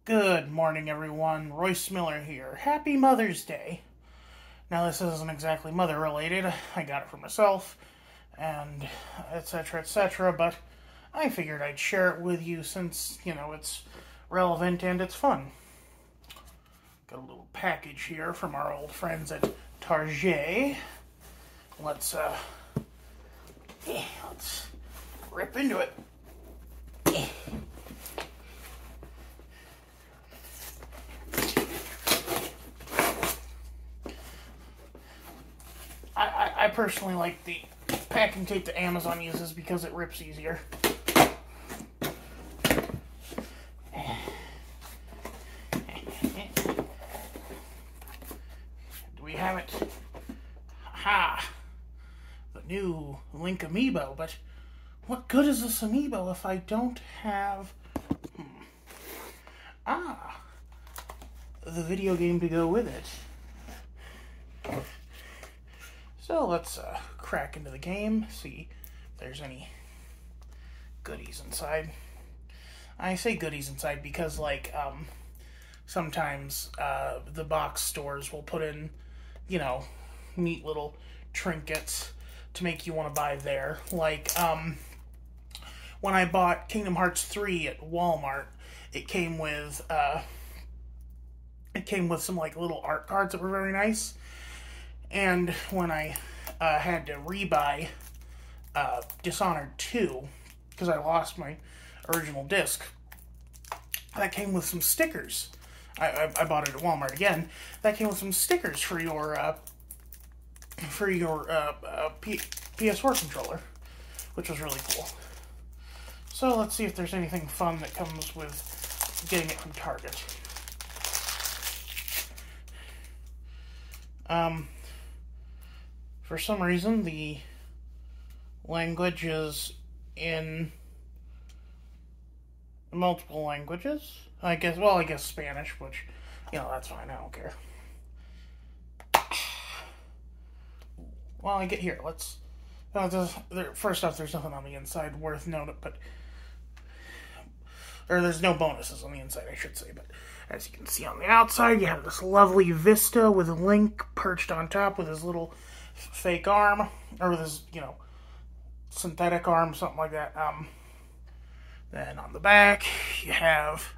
Good morning, everyone. Royce Miller here. Happy Mother's Day. Now, this isn't exactly mother-related. I got it for myself, and etc., but I figured I'd share it with you since, it's relevant and it's fun. Got a little package here from our old friends at Target. Let's rip into it. I personally like the packing tape that Amazon uses because it rips easier. Do we have it? Ha! The new Link Amiibo, but what good is this Amiibo if I don't have... the video game to go with it. So let's crack into the game, see if there's any goodies inside. I say goodies inside because, sometimes the box stores will put in, neat little trinkets to make you want to buy there. Like, when I bought Kingdom Hearts 3 at Walmart, it came with some, little art cards that were very nice. And when I had to rebuy Dishonored 2, because I lost my original disc, that came with some stickers. I bought it at Walmart again. That came with some stickers for your PS4 controller, which was really cool. So let's see if there's anything fun that comes with getting it from Target. For some reason, the language is in multiple languages. I guess Spanish, which, that's fine. I don't care. Well, let's... first off, there's nothing on the inside worth noting, or there's no bonuses on the inside, I should say, but as you can see on the outside, you have this lovely vista with Link perched on top with his little fake arm, or with his, synthetic arm, something like that. Then on the back, you have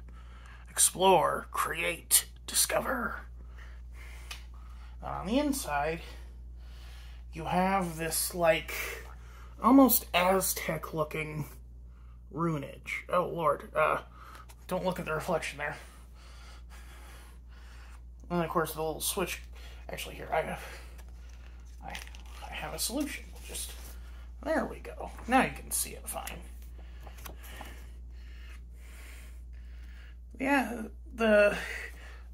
Explore, Create, Discover. On the inside, you have this, almost Aztec-looking runage. Oh, Lord. Don't look at the reflection there. And, of course, the little switch... Actually, here, I have a solution. There we go. Now you can see it fine. Yeah, the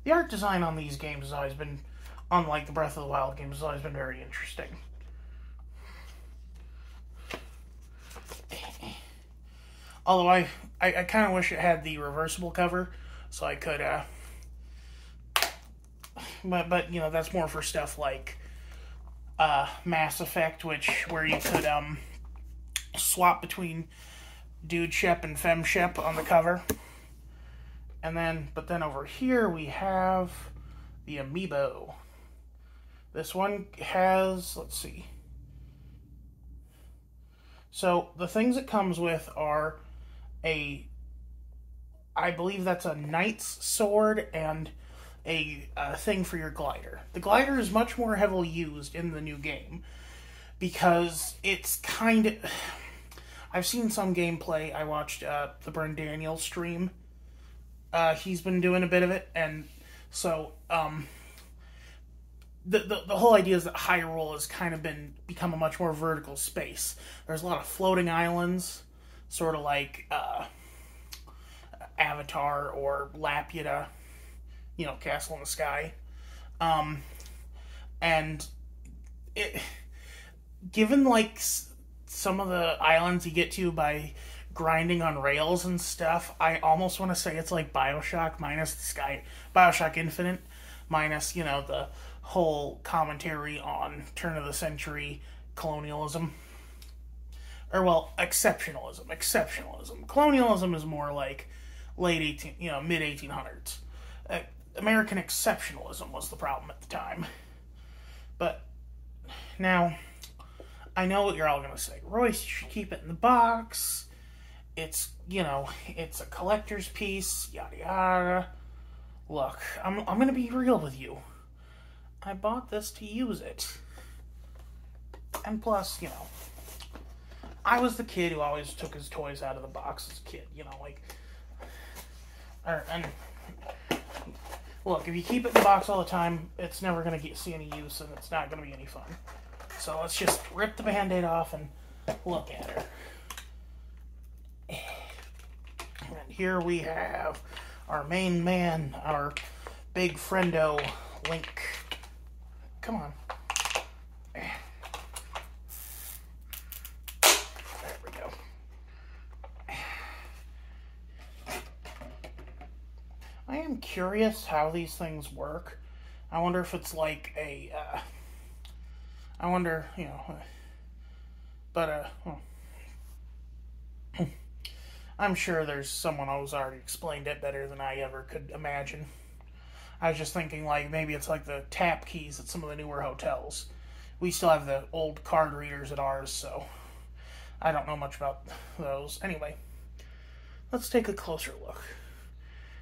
art design on these games has always been, unlike the Breath of the Wild games, has always been very interesting. Although I kind of wish it had the reversible cover, so I could, but that's more for stuff like Mass Effect, where you could swap between Dude Shep and Fem Shep on the cover. But then over here we have the Amiibo. This one has, let's see. So the things it comes with are I believe that's a knight's sword and a thing for your glider. The glider is much more heavily used in the new game because it's kind of... I've seen some gameplay. I watched the Bryn Daniels stream. He's been doing a bit of it, and so the whole idea is that Hyrule has kind of become a much more vertical space. There's a lot of floating islands, sort of like Avatar or Laputa, Castle in the Sky. And given some of the islands you get to by grinding on rails and stuff, I almost want to say it's like BioShock minus BioShock Infinite minus, the whole commentary on turn of the century colonialism. Or, well, exceptionalism. Colonialism is more like mid 1800s. American exceptionalism was the problem at the time. But now, I know what you're all going to say. Royce, you should keep it in the box. It's, it's a collector's piece, yada yada. Look, I'm going to be real with you. I bought this to use it. And plus, I was the kid who always took his toys out of the box as a kid, and look, if you keep it in the box all the time, it's never going to see any use, and it's not going to be any fun. So let's just rip the Band-Aid off and look at her. And here we have our main man, our big friendo, Link. Come on. There we go. I am curious how these things work. I wonder if it's like a, I wonder, but, I'm sure there's someone who's already explained it better than I ever could imagine. I was just thinking, maybe it's like the tap keys at some of the newer hotels. We still have the old card readers at ours, so I don't know much about those. Anyway, let's take a closer look.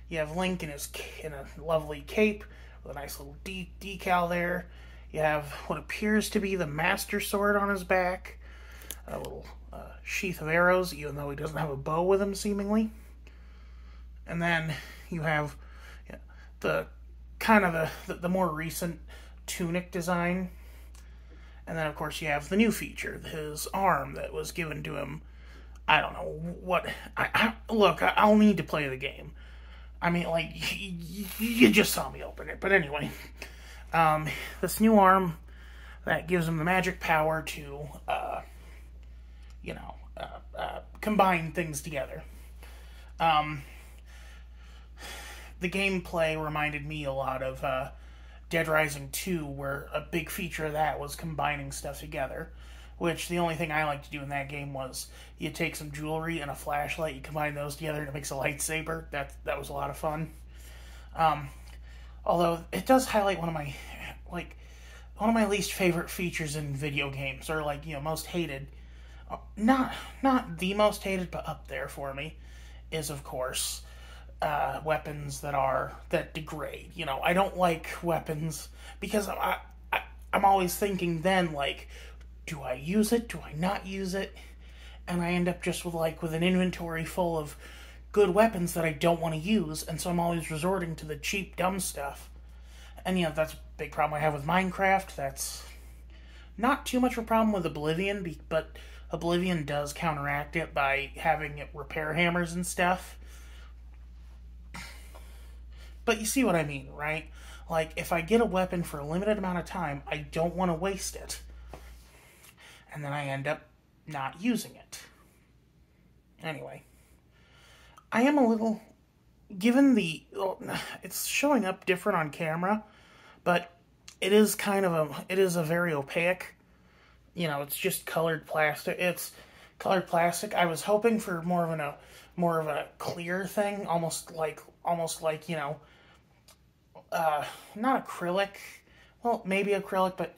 You have Link in a lovely cape with a nice little decal there. You have what appears to be the Master Sword on his back. A little sheath of arrows, even though he doesn't have a bow with him, seemingly. And then you have the kind of the more recent tunic design. And then, of course, you have the new feature, his arm that was given to him. I don't know what... Look, I'll need to play the game. I mean, you just saw me open it. But anyway, this new arm that gives him the magic power to, combine things together. The gameplay reminded me a lot of Dead Rising 2, where a big feature of that was combining stuff together. Which, the only thing I liked to do in that game was you take some jewelry and a flashlight, you combine those together and it makes a lightsaber. That was a lot of fun. Although, it does highlight one of my least favorite features in video games, or most hated. Not the most hated, but up there for me, is, of course, weapons that degrade. I don't like weapons, because I'm always thinking then, do I use it? Do I not use it? And I end up just with an inventory full of good weapons that I don't want to use, and so I'm always resorting to the cheap, dumb stuff. And, that's a big problem I have with Minecraft. That's not too much of a problem with Oblivion, but Oblivion does counteract it by having it repair hammers and stuff. But you see what I mean, right? If I get a weapon for a limited amount of time, I don't want to waste it. And then I end up not using it. Anyway, I am a little... Given it's showing up different on camera, but it is a very opaque. It's just colored plastic. It's colored plastic. I was hoping for more of a clear thing, almost like not acrylic. Well, maybe acrylic, but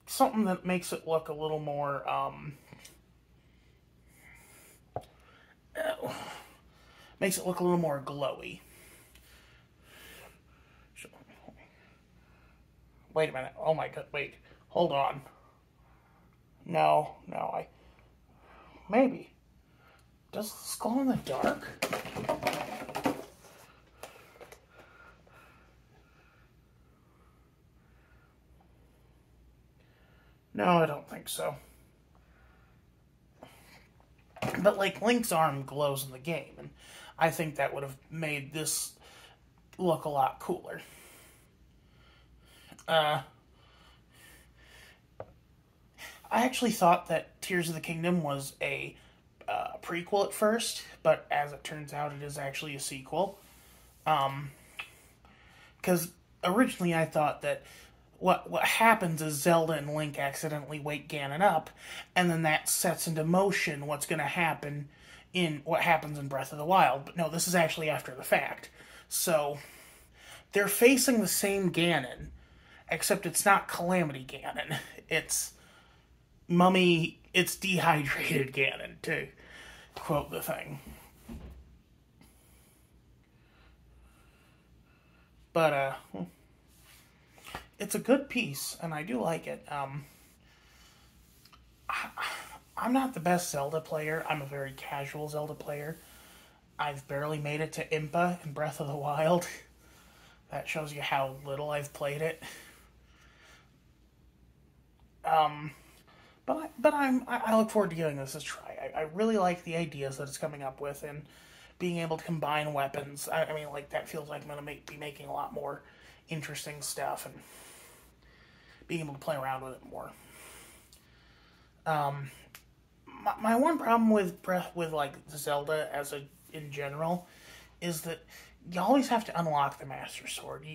something that makes it look a little more glowy. Wait a minute. Oh my god, wait. Hold on. No, maybe. Does this glow in the dark? No, I don't think so. But, Link's arm glows in the game, and I think that would have made this look a lot cooler. I actually thought that Tears of the Kingdom was a prequel at first, but as it turns out, it is actually a sequel. Because originally I thought that what happens is Zelda and Link accidentally wake Ganon up, and then that sets into motion what's going to happen in what happens in Breath of the Wild. But no, this is actually after the fact. So they're facing the same Ganon, except it's not Calamity Ganon. It's it's dehydrated Ganon, to quote the thing. But, it's a good piece, and I do like it. I'm not the best Zelda player. I'm a very casual Zelda player. I've barely made it to Impa in Breath of the Wild. That shows you how little I've played it. But I look forward to giving this a try. I really like the ideas that it's coming up with, and being able to combine weapons. I mean, like, that feels like I'm going to be making a lot more interesting stuff, and being able to play around with it more. My one problem with like Zelda in general is that you always have to unlock the Master Sword,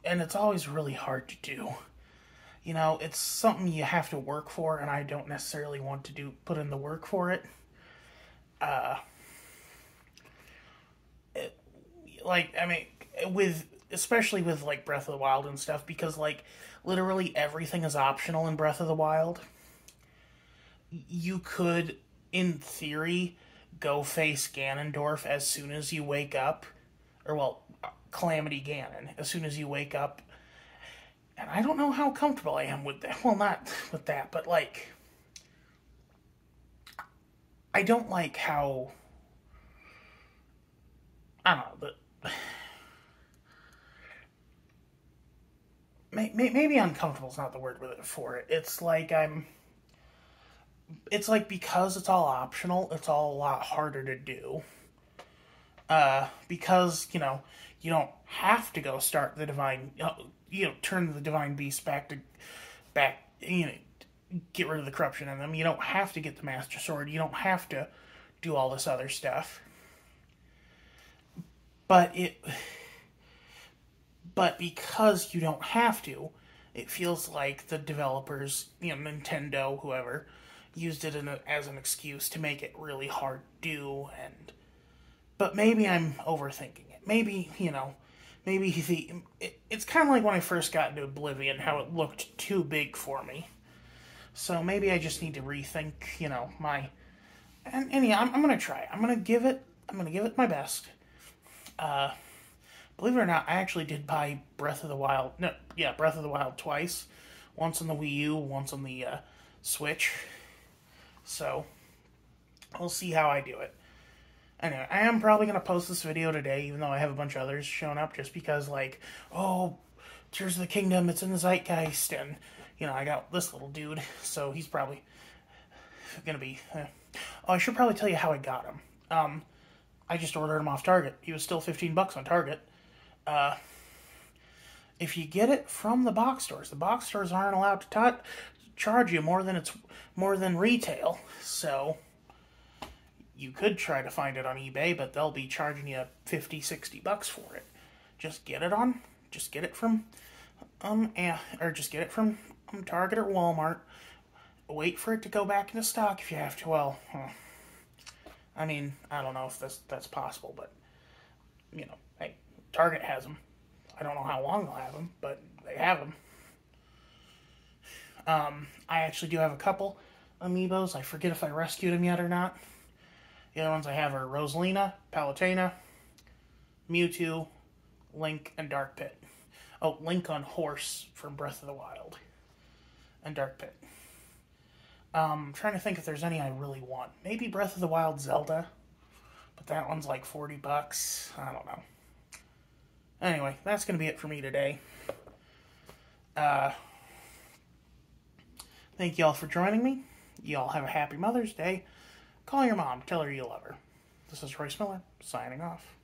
and it's always really hard to do. You know, it's something you have to work for, and I don't necessarily want to put in the work for it. Especially with like Breath of the Wild and stuff, because like literally everything is optional in Breath of the Wild. You could, in theory, go face Ganondorf as soon as you wake up, Calamity Ganon, as soon as you wake up. And I don't know how comfortable I am with that. Well, not with that, but like, I don't like how, I don't know, but maybe uncomfortable is not the word for it. It's like because it's all optional, it's all a lot harder to do. Because, you don't have to go start the divine, turn the divine beast back, get rid of the corruption in them. You don't have to get the Master Sword. You don't have to do all this other stuff. But because you don't have to, it feels like the developers, Nintendo, whoever, used it as an excuse to make it really hard to do. But maybe I'm overthinking it. Maybe, it's kind of like when I first got into Oblivion, how it looked too big for me. So maybe I just need to rethink, I'm gonna try it. I'm gonna give it my best. Believe it or not, I actually did buy Breath of the Wild twice. Once on the Wii U, once on the Switch. So, we'll see how I do it. Anyway, I am probably going to post this video today, even though I have a bunch of others showing up, just because, like, Tears of the Kingdom, it's in the zeitgeist, and, I got this little dude, so he's probably going to be... I should probably tell you how I got him. I just ordered him off Target. He was still $15 on Target. If you get it from the box stores aren't allowed to charge you more than retail, so you could try to find it on eBay, but they'll be charging you $50-$60 for it. Just get it from Target or Walmart. Wait for it to go back into stock if you have to. Well, I mean, I don't know if that's possible, but hey, Target has them. I don't know how long they'll have them, but they have them. I actually do have a couple amiibos. I forget if I rescued them yet or not. The other ones I have are Rosalina, Palutena, Mewtwo, Link, and Dark Pit. Oh, Link on horse from Breath of the Wild. And Dark Pit. I'm trying to think if there's any I really want. Maybe Breath of the Wild Zelda. But that one's like $40. I don't know. Anyway, that's going to be it for me today. Thank you all for joining me. You all have a happy Mother's Day. Call your mom. Tell her you love her. This is Royce Miller, signing off.